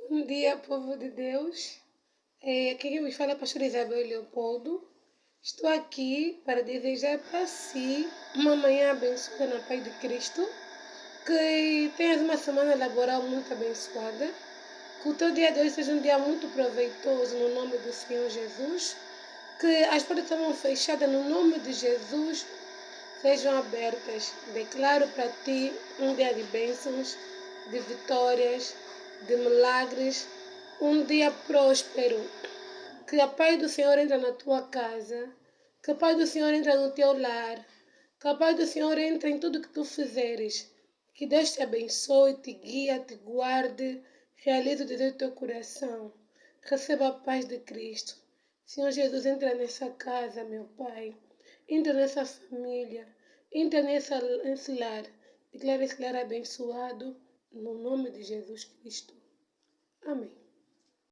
Bom dia, povo de Deus. Aqui quem me fala é a pastora Isabel Leopoldo. Estou aqui para desejar para si uma manhã abençoada na paz de Cristo. Que tenhas uma semana laboral muito abençoada. Que o teu dia de hoje seja um dia muito proveitoso no nome do Senhor Jesus. Que as portas estão fechadas no nome de Jesus sejam abertas. Declaro para ti um dia de bênçãos, de vitórias, de milagres, um dia próspero. Que a paz do Senhor entre na tua casa, que a paz do Senhor entre no teu lar, que a paz do Senhor entre em tudo que tu fizeres. Que Deus te abençoe, te guie, te guarde, realize o desejo do teu coração. Receba a paz de Cristo. Senhor Jesus, entra nessa casa, meu Pai. Entra nessa família. Entra nesse lar. Declara esse lar abençoado no nome de Jesus Cristo. Amém.